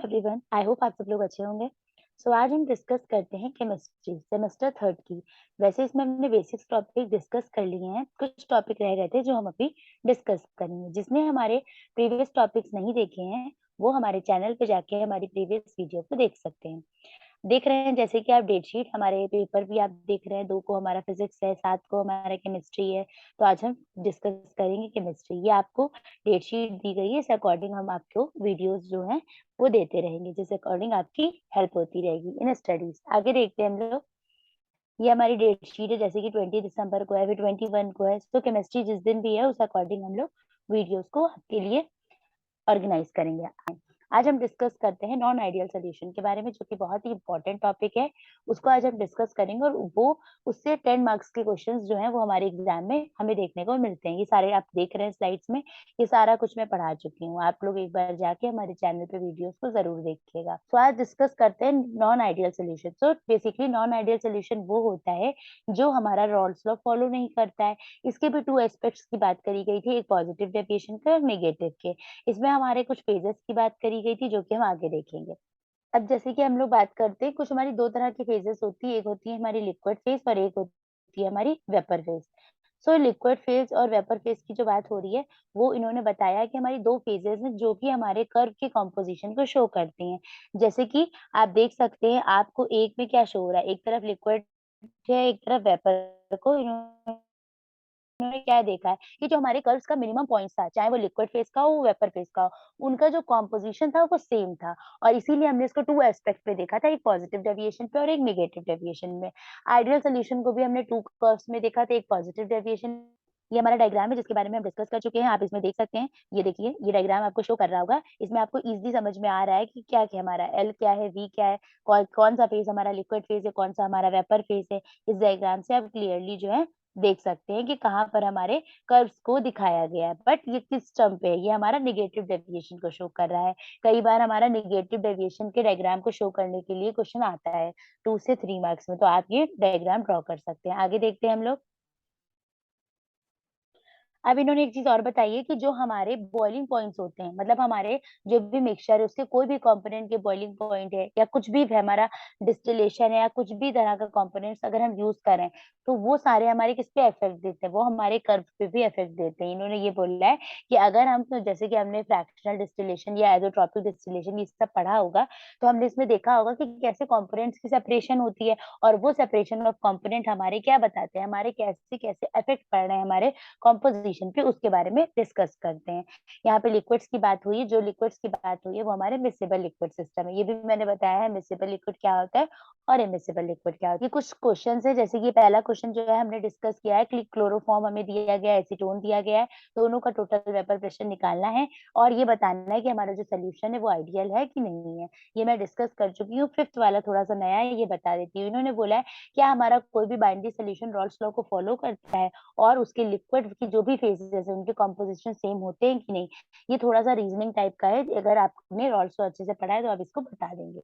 Everyone, I hope आप सब लोग अच्छे होंगे। आज हम डिस्कस करते हैं केमिस्ट्री सेमेस्टर थर्ड की। वैसे इसमें हमने बेसिक्स टॉपिक डिस्कस कर लिए हैं, कुछ टॉपिक रह गए थे जो हम अभी डिस्कस करेंगे। जिसने हमारे प्रीवियस टॉपिक्स नहीं देखे हैं वो हमारे चैनल पे जाके हमारी प्रीवियस वीडियो को देख सकते हैं। देख रहे हैं जैसे कि आप डेट शीट हमारे पेपर भी आप देख रहे हैं, 2 को हमारा फिजिक्स है, 7 को हमारा केमिस्ट्री है। तो आज हम डिस्कस करेंगे केमिस्ट्री। ये आपको डेट शीट दी गई है, इस अकॉर्डिंग हम आपको वीडियोस जो हैं वो देते रहेंगे, जिस अकॉर्डिंग आपकी हेल्प होती रहेगी इन स्टडीज। आगे देखते हैं हम लोग। ये हमारी डेट शीट है, जैसे कि 20 दिसंबर को है, फिर 21 को है। तो केमिस्ट्री जिस दिन भी है उस अकॉर्डिंग हम लोग वीडियोस को आपके लिए ऑर्गेनाइज करेंगे। आज हम डिस्कस करते हैं नॉन आइडियल सोल्यूशन के बारे में, जो कि बहुत ही इंपॉर्टेंट टॉपिक है। उसको आज हम डिस्कस करेंगे और वो उससे 10 मार्क्स के क्वेश्चंस जो हैं वो हमारे एग्जाम में हमें देखने को मिलते हैं। ये सारे आप देख रहे हैं स्लाइड्स में, ये सारा कुछ मैं पढ़ा चुकी हूँ। आप लोग एक बार जाके हमारे चैनल पे वीडियोस को जरूर देखिएगा। आज डिस्कस करते हैं non ideal solution. Basically non ideal solution वो होता है जो हमारा रॉल्स लॉ फॉलो नहीं करता है। इसके भी 2 एस्पेक्ट्स की बात करी गई थी, एक पॉजिटिव डेविएशन के और नेगेटिव के। इसमें हमारे कुछ फेजेस की बात करी गई थी जो कि हम आगे देखेंगे। अब जैसे कि हम लोग बात करते हैं, कुछ हमारी 2 तरह की फेजेस होती है, एक होती है हमारी लिक्विड फेज और एक होती है हमारी वेपर फेज। लिक्विड फेज और वेपर फेज की जो बात हो रही है वो इन्होंने बताया कि हमारी 2 फेजेस हैं जो कि हमारे कर्व के कॉम्पोजिशन को शो करती हैं। जैसे कि आप देख सकते हैं, आपको एक में क्या शो हो रहा है, एक तरफ लिक्विड है, एक तरफ वेपर को इन्होंने उन्होंने क्या देखा है कि जो हमारे कर्व्स का मिनिमम पॉइंट्स था, चाहे वो लिक्विड फेज का हो, वेपर फेज का हो, उनका जो कॉम्पोजिशन था वो सेम था। और इसीलिए हमने इसको 2 एस्पेक्ट पे देखा था, एक पॉजिटिव डेविएशन पे और एक नेगेटिव डेविएशन में। आइडियल सॉल्यूशन को भी हमने 2 कर्व्स में देखा था, एक पॉजिटिव डेविएशन। ये हमारा डायग्राम है जिसके बारे में हम डिस्कस कर चुके हैं, आप इसमें देख सकते हैं। ये देखिए, ये डायग्राम आपको शो कर रहा होगा। इसमें आपको इजीली समझ में आ रहा है कि क्या-क्या हमारा एल क्या है, वी क्या है, कौन-सा फेज हमारा लिक्विड फेज है, कौन-सा हमारा वेपर फेज है। इस डायग्राम से आप क्लियरली जो है देख सकते हैं कि कहाँ पर हमारे कर्व्स को दिखाया गया है। बट ये किस टर्म पे है, ये हमारा नेगेटिव डेविएशन को शो कर रहा है। कई बार हमारा नेगेटिव डेविएशन के डायग्राम को शो करने के लिए क्वेश्चन आता है 2 से 3 मार्क्स में, तो आप ये डायग्राम ड्रॉ कर सकते हैं। आगे देखते हैं हम लोग। अब इन्होंने एक चीज़ और बताई है कि जो हमारे बॉइलिंग पॉइंट्स होते हैं, मतलब हमारे जो भी मिक्सचर है उसके कोई भी कंपोनेंट के बॉइलिंग पॉइंट है या कुछ भी हमारा डिस्टिलेशन है या कुछ भी तरह का कंपोनेंट्स अगर हम यूज़ करें, तो वो सारे हमारे किस पे इफेक्ट देते हैं, वो हमारे कर्व पे भी इफेक्ट देते हैं। इन्होंने ये बोला है कि अगर हम तो जैसे कि हमने फ्रैक्शनल डिस्टिलेशन या आइसोट्रोपिक डिस्टिलेशन ये सब पढ़ा होगा, तो हमने इसमें देखा होगा कि कैसे कंपोनेंट्स की सेपरेशन होती है और वो सेपरेशन ऑफ कंपोनेंट हमारे क्या बताते हैं, हमारे कैसे-कैसे इफेक्ट पड़ रहे हैं हमारे कॉम्पोजिशन पे, उसके बारे में डिस्कस करते हैं। यहाँ पे लिक्विड्स की बात हुई है, जो लिक्विड्स की बात हुई है वो हमारे मिक्सेबल लिक्विड सिस्टम है। ये भी मैंने बताया है मिक्सेबल लिक्विड क्या होता है और इमिसिबल लिक्विड क्या होता है। ये कुछ क्वेश्चंस है, जैसे कि पहला क्वेश्चन जो है हमने डिस्कस किया है कि क्लोरोफॉर्म हमें दिया गया है, एसीटोन दिया गया है, दोनों का टोटल वेपर प्रेशर निकालना है और ये बताना है कि हमारा जो सोल्यूशन है वो आइडियल है कि नहीं है। ये मैं डिस्कस कर चुकी हूँ। 5th वाला थोड़ा-सा नया है, ये बता देती हूँ। इन्होंने बोला है क्या हमारा कोई भी बाइनरी सोल्यूशन रॉल्स लॉ को फॉलो करता है और उसके लिक्विड की जो भी फेजेस है उनके कंपोजिशन सेम होते हैं कि नहीं। ये थोड़ा-सा रीजनिंग टाइप का है, अगर आपने रॉल्स लॉ अच्छे से पढ़ा है तो आप इसको बता देंगे।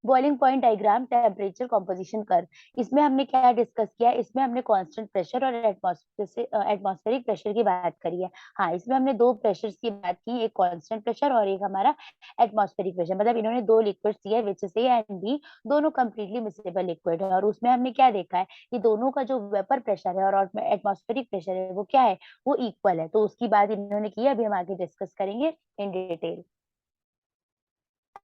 Boiling point diagram, temperature, composition curve, इसमें हमने क्या डिस्कस किया, इसमें हमने कांस्टेंट प्रेशर और एटमॉस्फेरिक प्रेशर की बात करी है। हाँ, इसमें हमने 2 प्रेशर्स की बात की, एक कांस्टेंट प्रेशर और एक हमारा एटमॉस्फेरिक प्रेशर। मतलब इन्होंने 2 लिक्विड्स दिए which is A and B, दोनों कंप्लीटली मिक्सेबल लिक्विड है और उसमें हमने क्या देखा है कि दोनों का जो वेपर प्रेशर है और एटमॉस्फेरिक प्रेशर है वो क्या है, वो इक्वल है। तो उसकी बात इन्होंने की है, अभी हम आगे डिस्कस करेंगे इन डिटेल।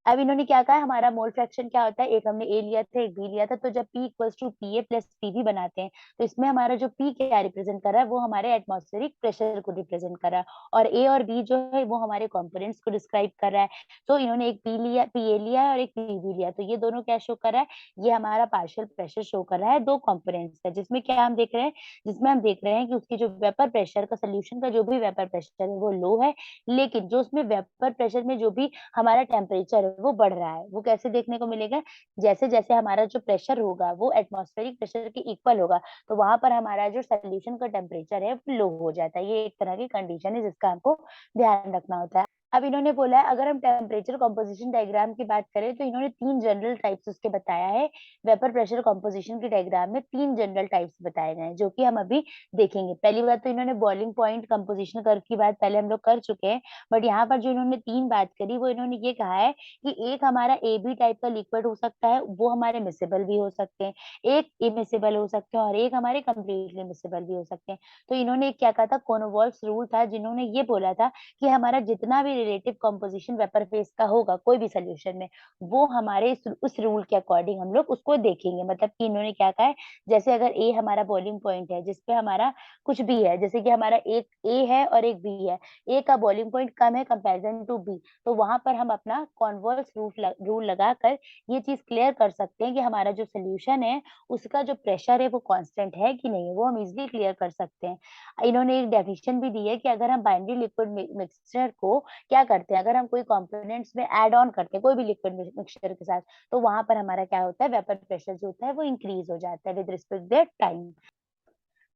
अब इन्होंने क्या कहा है, हमारा मोल फ्रैक्शन क्या होता है, एक हमने ए लिया था, एक बी लिया था, तो जब P equals to PA plus PB बनाते हैं, तो इसमें हमारा जो P क्या रिप्रेजेंट कर रहा है, वो हमारे एटमॉस्फेरिक प्रेशर को रिप्रेजेंट कर रहा है और ए और बी जो है वो हमारे कंपोनेंट्स को डिस्क्राइब कर रहा है। तो इन्होंने एक पीए लिया है और एक पीबी लिया है, तो ये दोनों क्या शो कर रहा है, ये हमारा पार्शियल प्रेशर शो कर रहा है 2 कंपोनेंट्स का, जिसमें क्या हम देख रहे हैं, जिसमें हम देख रहे हैं कि उसकी जो वेपर प्रेशर का सोल्यूशन का जो भी वेपर प्रेशर है वो लो है, लेकिन जो उसमें वेपर प्रेशर में जो भी हमारा टेम्परेचर है वो बढ़ रहा है। वो कैसे देखने को मिलेगा? जैसे-जैसे हमारा जो प्रेशर होगा वो एटमॉस्फेरिक प्रेशर के इक्वल होगा, तो वहाँ पर हमारा जो सॉल्यूशन का टेम्परेचर है वो लो हो जाता है। ये एक तरह की कंडीशन है जिसका हमको ध्यान रखना होता है। अब इन्होंने बोला है अगर हम टेम्परेचर कंपोजिशन डायग्राम की बात करें तो इन्होंने 3 जनरल टाइप्स उसके बताया है। वेपर प्रेशर कंपोजिशन की डायग्राम में 3 जनरल टाइप्स बताए गए हैं, जो कि हम अभी देखेंगे। पहली बात तो इन्होंने बॉइलिंग पॉइंट कंपोजिशन कर्व की बात पहले हम लोग कर चुके हैं, बट यहाँ पर जो इन्होंने 3 बात करी वो इन्होंने ये कहा है कि एक हमारा AB टाइप का लिक्विड हो सकता है, वो हमारे मिसेबल भी हो सकते हैं, एक इमिसेबल हो सकते हैं और एक हमारे कंप्लीटली मिसेबल भी हो सकते हैं। तो इन्होंने क्या कहा था, कॉनोवॉल्स रूल था, जिन्होंने ये बोला था कि हमारा जितना भी रिलेटिव कंपोजिशन वेपर फेज का होगा कोई भी सॉल्यूशन में, वो हमारे उस रूल के अकॉर्डिंग हम लोग उसको देखेंगे। मतलब कि इन्होंने क्या कहा है, जैसे अगर ए हमारा बॉइलिंग पॉइंट है जिसपे हमारा कुछ भी है, जैसे कि हमारा एक ए है और एक बी है, ए का बॉइलिंग पॉइंट कम है कंपेरिजन टू बी, तो वहां पर हम अपना कॉन्वर्स रूल लगाकर ये चीज क्लियर कर सकते हैं कि हमारा जो सोल्यूशन है उसका जो प्रेशर है वो कांस्टेंट है कि नहीं, वो हम इजिली क्लियर कर सकते हैं। इन्होंने एक डेफिनेशन भी दी है कि अगर हम बाइनरी लिक्विड मिक्सचर को क्या करते हैं, अगर हम कोई कंपोनेंट्स में ऐड ऑन करते हैं कोई भी लिक्विड मिक्सचर के साथ, तो वहां पर हमारा क्या होता है, वेपर प्रेशर जो होता है वो इंक्रीज हो जाता है विद रिस्पेक्ट देयर टाइम।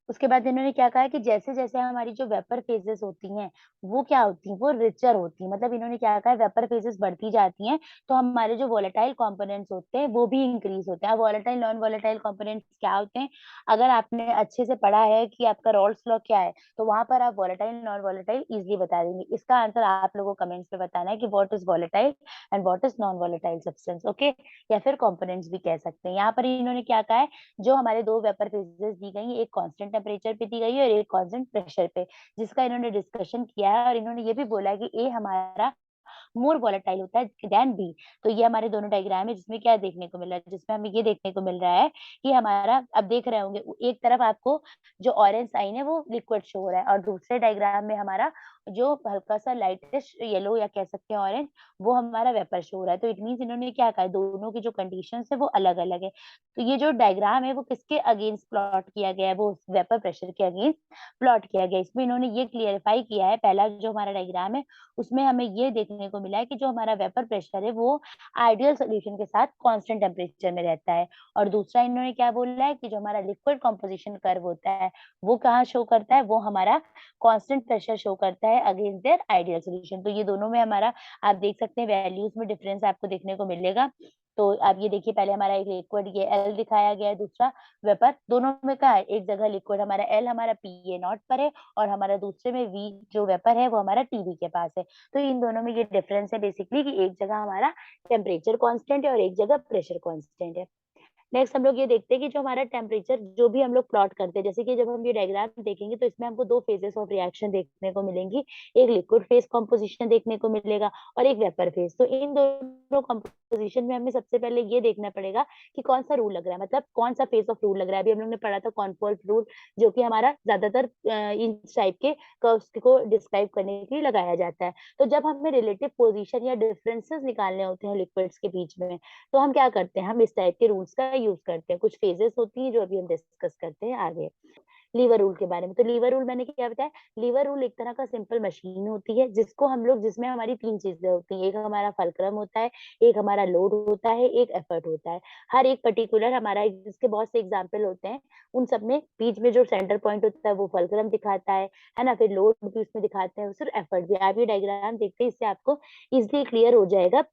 उसके बाद इन्होंने क्या कहा है कि जैसे-जैसे हमारी जो वेपर फेजेस होती हैं, वो क्या होती हैं, वो रिचर होती हैं। मतलब इन्होंने क्या कहा है, वेपर फेजेस बढ़ती जाती हैं, तो हमारे जो वोलेटाइल कंपोनेंट्स होते हैं, वो भी इंक्रीज़ होते हैं। अब वोलेटाइल, नॉन वोलेटाइल कंपोनेंट्स क्या होते हैं? अगर आपने अच्छे से पढ़ा है कि आपका रॉल्स लॉ क्या है, तो वहाँ पर आप वोलेटाइल, नॉन वोलेटाइल ईज़िली बता देंगे। इसका आंसर आप लोगों को कमेंट्स में बताना है कि what is volatile and what is non volatile substance, okay? या फिर कंपोनेंट्स भी कह सकते हैं। यहाँ पर इन्होंने क्या कहा है, जो हमारे 2 वेपर फेजेस दी गई हैं, एक कांस्टेंट टेम्परेचर पे दी गई है और एक कांस्टेंट प्रेशर पे, जिसका इन्होंने डिस्कशन किया है और इन्होंने ये भी बोला है कि ए हमारा मोर वोलेटाइल होता है देन बी। तो ये हमारे दोनों डायग्राम है जिसमें क्या देखने को मिल रहा है, जिसमें हमें ये देखने को मिल रहा है कि हमारा, अब देख रहे होंगे एक तरफ आपको जो ऑरेंज साइन है वो लिक्विड शो हो रहा है और दूसरे डायग्राम में हमारा जो हल्का सा लाइटिश येलो या कह सकते हैं ऑरेंज, वो हमारा वेपर शो हो रहा है। तो इट मीन्स इन्होंने क्या कहा है, दोनों की जो कंडीशंस है वो अलग-अलग है। तो ये जो डायग्राम है वो किसके अगेंस्ट प्लॉट किया गया है, वो वेपर प्रेशर के अगेंस्ट प्लॉट किया गया है। इसमें इन्होंने ये क्लियरिफाई किया है, पहला जो हमारा डायग्राम है उसमें हमें ये देखने को मिला है कि जो हमारा वेपर प्रेशर है वो आइडियल सॉल्यूशन के साथ कांस्टेंट टेम्परेचर में रहता है। और दूसरा इन्होंने क्या बोला है कि जो हमारा लिक्विड कंपोजिशन कर्व होता है वो कहाँ शो करता है, वो हमारा कांस्टेंट प्रेशर शो करता है अगेंस्ट देयर आइडियल सॉल्यूशन। तो ये दोनों में हमारा, आप देख सकते हैं वैल्यूज में डिफरेंस आपको देखने को मिलेगा। तो आप ये देखिए, पहले हमारा एक लिक्विड ये एल दिखाया गया है, दूसरा वेपर, दोनों में क्या है, एक जगह लिक्विड हमारा एल हमारा पीए नॉट पर है और हमारा दूसरे में वी जो वेपर है वो हमारा टीवी के पास है। तो इन दोनों में ये डिफरेंस है बेसिकली कि एक जगह हमारा टेम्परेचर कांस्टेंट है और एक जगह प्रेशर कांस्टेंट है। नेक्स्ट हम लोग ये देखते हैं कि जो हमारा टेम्परेचर जो भी हम लोग प्लॉट करते हैं, जैसे कि जब हम ये डायग्राम देखेंगे तो इसमें हमको 2 फेजेस ऑफ रिएक्शन देखने को मिलेंगी। एक लिक्विड फेज कंपोजिशन देखने को मिलेगा और एक वेपर फेज। तो इन दोनों कंपोजिशन में हमें सबसे पहले ये देखना पड़ेगा कि कौन-सा रूल लग रहा है, मतलब कौन-सा फेज ऑफ रूल लग रहा है। अभी हम लोग ने पढ़ा था कॉनफोर्थ रूल, जो कि हमारा ज़्यादातर इस टाइप के कर्व्स को डिस्क्राइब करने के लिए लगाया जाता है। तो जब हमें रिलेटिव पोजीशन या डिफरेंसेस निकालने होते हैं लिक्विड्स के बीच में, तो हम क्या करते हैं, हम इस टाइप के रूल्स का यूज़ करते हैं। कुछ फेजेस होती हैं जो अभी हम डिस्कस करते हैं आगे। लीवर रूल के बारे में, तो लीवर रूल मैंने क्या बताया, लीवर रूल एक तरह का सिंपल मशीन होती है जिसको हम लोग, जिसमें हमारी 3 चीज़ें होती हैं। एक हमारा फल्क्रम होता है, एक हमारा लोड होता है, एक एफर्ट होता है। हर एक पर्टिकुलर हमारा जिसके बहुत से एग्ज़ाम्पल होते हैं, उन सब में बीच में जो सेंटर पॉइंट होता है वो फल्क्रम दिखाता है ना? फिर लोड भी उसमें दिखाते हैं, फिर एफर्ट भी। आप ये डायग्राम देखते हैं, इससे आपको ईज़िली क्लियर हो जाएगा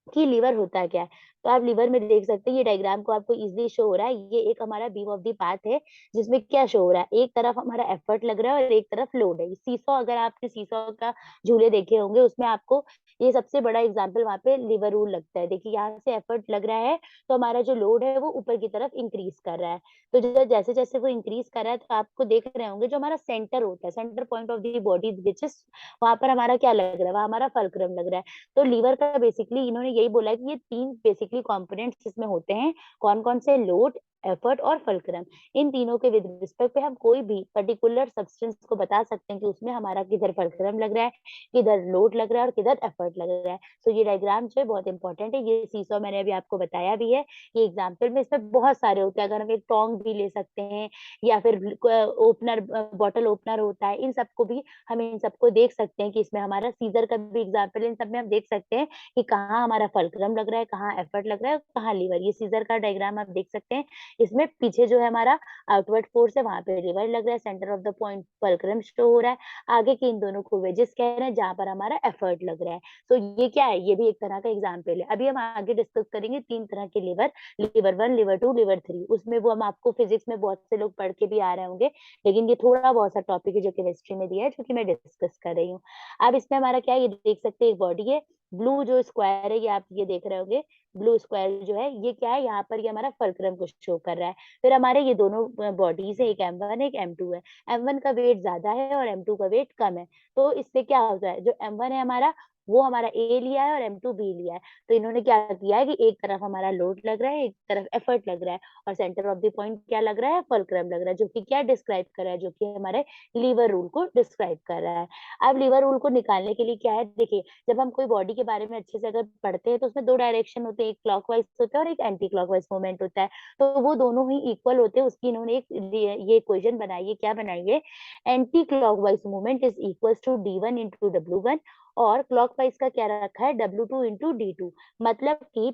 कि लीवर होता क्या है? तो आप लीवर में देख सकते हैं, ये डायग्राम को आपको इज़िली शो हो रहा है। ये एक हमारा बीम ऑफ द पाथ है, जिसमें क्या शो हो रहा है, एक तरफ हमारा एफर्ट लग रहा है और एक तरफ लोड है। सीसॉ, अगर आपने सीसॉ का झूले देखे होंगे, उसमें आपको ये सबसे बड़ा एग्ज़ाम्पल वहाँ पे लीवर रूल लगता है। देखिए यहाँ से एफर्ट लग रहा है, तो हमारा जो लोड है वो ऊपर की तरफ इंक्रीज़ कर रहा है। तो जैसे-जैसे वो इंक्रीज़ कर रहा है, तो आपको देख रहे होंगे जो हमारा सेंटर होता है, centre point of the body which is, वहाँ पर हमारा क्या लग रहा है, वहाँ हमारा फल्क्रम लग रहा है। तो लीवर का बेसिकली इन्होंने यही बोला है कि ये 3 बेसिकली कंपोनेंट्स इसमें होते हैं। कौन-कौन से, लोड, एफर्ट और फल्क्रम। इन तीनों के विद रिस्पेक्ट पे हम कोई भी पर्टिकुलर सब्सटेंस को बता सकते हैं कि उसमें हमारा किधर फल्क्रम लग रहा है, किधर लोड लग रहा है और किधर एफर्ट लग रहा है। तो ये डायग्राम जो है बहुत इंपॉर्टेंट है। ये सीसॉ मैंने अभी आपको बताया भी है। ये एग्जाम्पल में इसमें बहुत सारे होते हैं। अगर हम एक टोंग भी ले सकते हैं या फिर ओपनर, बॉटल ओपनर होता है। इन सबको भी, हम इन सबको देख सकते हैं कि इसमें हमारा सीज़र का भी एग्जाम्पल है। इन सब में हम देख सकते हैं कि कहाँ हमारा फल्क्रम लग रहा है, कहाँ एफर्ट लग रहा है, कहाँ लीवर। ये सीज़र का डायग्राम आप देख सकते हैं। इसमें पीछे जो है हमारा आउटवर्ड फोर्स है, वहाँ पे लिवर लग रहा है, centre of the point fulcrum show हो रहा है। आगे के इन दोनों को वेजेस कह रहे हैं, जहाँ पर हमारा एफर्ट लग रहा है। तो ये क्या है? ये भी एक तरह का एग्जाम्पल है। अभी हम आगे डिस्कस करेंगे 3 तरह के लिवर, लिवर 1, लिवर 2, लिवर 3। उसमें वो हम आपको फिजिक्स में बहुत से लोग पढ़ के भी आ रहे होंगे, लेकिन ये थोड़ा बहुत सा टॉपिक है जो केमिस्ट्री में दिया है, जो कि मैं डिस्कस कर रही हूँ। अब इसमें हमारा क्या है, ये देख सकते हैं एक बॉडी है, ब्लू जो स्क्वायर है ये आप ये देख रहे होंगे, ब्लू स्क्वायर जो है ये क्या है, यहाँ पर ये हमारा फुलक्रम को शो कर रहा है। फिर हमारे ये दोनों बॉडीज है, एक M1 है, एक M2 है। M1 का वेट ज्यादा है और M2 का वेट कम है। तो इससे क्या होता है, जो M1 है हमारा, वो हमारा A लिया है और M2 B लिया है। तो इन्होंने क्या किया है कि एक तरफ हमारा लोड लग रहा है, एक तरफ एफर्ट लग रहा है, और सेंटर ऑफ द पॉइंट क्या लग रहा है, फुलक्रम लग रहा है, जो कि क्या डिस्क्राइब कर रहा है, जो कि हमारे लीवर रूल को डिस्क्राइब कर रहा है। अब लीवर रूल को निकालने के लिए क्या है, देखिए, जब हम कोई बॉडी के बारे में अच्छे से अगर पढ़ते हैं तो उसमें 2 डायरेक्शन होते हैं, एक क्लॉकवाइज होता है और एक एंटी क्लॉकवाइज मूवमेंट होता है। तो वो दोनों ही इक्वल होते हैं। उसकी इन्होंने एक ये इक्वेशन बनाई है, क्या बनाई है, anti clockwise movement is equals to D1 into W1, और क्लॉकवाइज का क्या रखा है, W2 इंटू D2। मतलब कि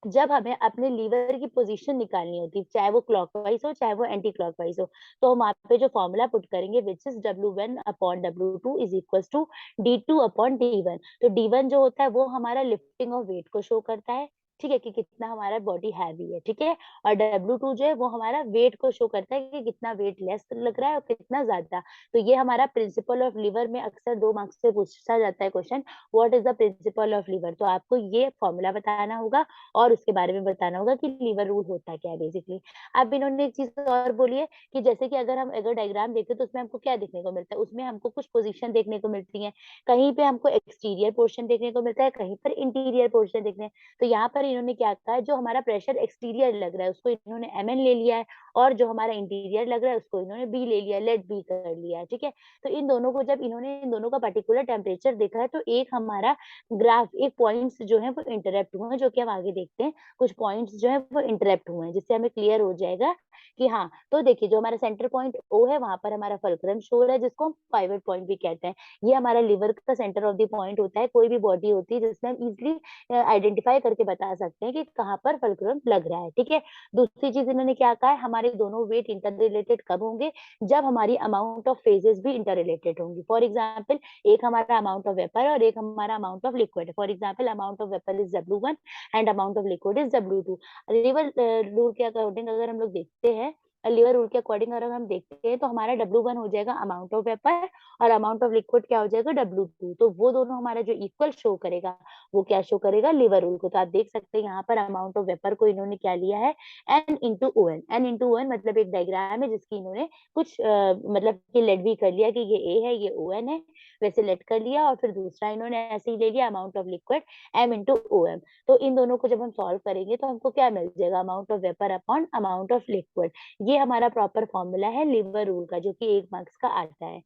जब हमें अपने लीवर की पोजीशन निकालनी होती है, चाहे वो क्लॉकवाइज हो चाहे वो एंटी क्लॉकवाइज हो, तो हम वहाँ पे जो फॉर्मूला पुट करेंगे, which is W1 upon W2 is equal to D2 upon D1। तो D1 जो होता है वो हमारा लिफ्टिंग ऑफ वेट को शो करता है, ठीक है, कि कितना हमारा बॉडी हैवी है, ठीक है। और W2 जो है वो हमारा वेट को शो करता है कि कितना वेट लेस लग रहा है और कितना ज्यादा। तो ये हमारा प्रिंसिपल ऑफ लीवर में अक्सर 2 मार्क्स से पूछा जाता है question, what is the principle of lever. तो आपको ये फॉर्मूला बताना होगा और उसके बारे में बताना होगा कि लीवर रूल होता क्या है बेसिकली। अब इन्होंने एक चीज और बोली है कि जैसे कि अगर डायग्राम देखें तो उसमें हमको क्या देखने को मिलता है, उसमें हमको कुछ पोजीशन देखने को मिलती है। कहीं पे हमको एक्सटीरियर पोर्शन देखने को मिलता है, कहीं पर इंटीरियर पोर्शन देखने। तो यहाँ पर इन्होंने क्या कहा है, जो हमारा प्रेशर एक्सटीरियर लग रहा है उसको इन्होंने MN ले लिया है, और जो हमारा इंटीरियर लग रहा है उसको इन्होंने B ले लिया है, लेट B कर लिया है, ठीक है। तो इन दोनों को जब इन्होंने इन दोनों का पर्टिकुलर टेम्परेचर देखा है, तो एक हमारा ग्राफ, एक पॉइंट्स जो है वो इंटरप्ट हुए हैं, जो कि हम आगे देखते हैं। कुछ पॉइंट्स जो है वो इंटरप्ट हुए हैं, जिससे हमें क्लियर हो जाएगा कि हाँ। तो देखिए, जो हमारा सेंटर पॉइंट O है, वहां पर हमारा फुलक्रम शो हो रहा है, जिसको हम पाइवट पॉइंट भी कहते हैं। ये हमारा लिवर का सेंटर ऑफ द पॉइंट होता है। कोई भी बॉडी होती है जिसमें हम इजिली आइडेंटिफाई करके बता सकते हैं कि कहाँ पर फुलक्रम लग रहा है, ठीक है। दूसरी चीज इन्होंने क्या कहा है, हमारे दोनों वेट इंटर रिलेटेड कब होंगे, जब हमारी अमाउंट ऑफ फेजेस भी इंटर रिलेटेड होंगी। फॉर एग्जाम्पल, एक हमारा अमाउंट ऑफ वेपर और एक हमारा अमाउंट ऑफ लिक्विड है। For example, amount of vapour is W1 and amount of liquid is W2। Liver rule के अकॉर्डिंग अगर हम लोग देखते हैं, लिवर रूल के अकॉर्डिंग अगर हम देखते हैं, तो हमारा W1 हो जाएगा अमाउंट ऑफ वेपर, और अमाउंट ऑफ लिक्विड क्या हो जाएगा, W2। तो वो दोनों हमारा जो इक्वल शो करेगा, वो क्या शो करेगा, लिवर रूल को। तो आप देख सकते हैं यहाँ पर अमाउंट ऑफ वेपर को इन्होंने क्या लिया है, N इंटू ON, मतलब एक डायग्राम है जिसकी इन्होंने कुछ मतलब कि लेट भी कर लिया कि ये A है, ये ON है, वैसे लेट कर लिया। और फिर दूसरा इन्होंने ऐसे ही ले लिया, amount of liquid M into OM। तो इन दोनों को जब हम सॉल्व करेंगे तो हमको क्या मिल जाएगा, amount of vapour upon amount of liquid. ये हमारा प्रॉपर फॉर्मूला है लिवर रूल का, जो कि 1 मार्क्स का आता है।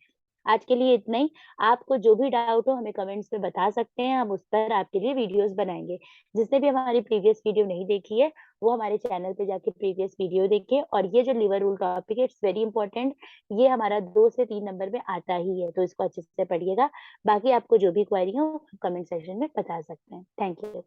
आज के लिए इतना ही। आपको जो भी डाउट हो हमें कमेंट्स में बता सकते हैं, हम उस पर आपके लिए वीडियोस बनाएंगे। जिसने भी हमारी प्रीवियस वीडियो नहीं देखी है, वो हमारे चैनल पे जाके प्रीवियस वीडियो देखे। और ये जो लिवर रूल टॉपिक है, इट्स वेरी इंपॉर्टेंट। ये हमारा 2 से 3 नंबर में आता ही है, तो इसको अच्छे से पढ़िएगा। बाकी आपको जो भी क्वेरी हो कमेंट सेक्शन में बता सकते हैं। Thank you.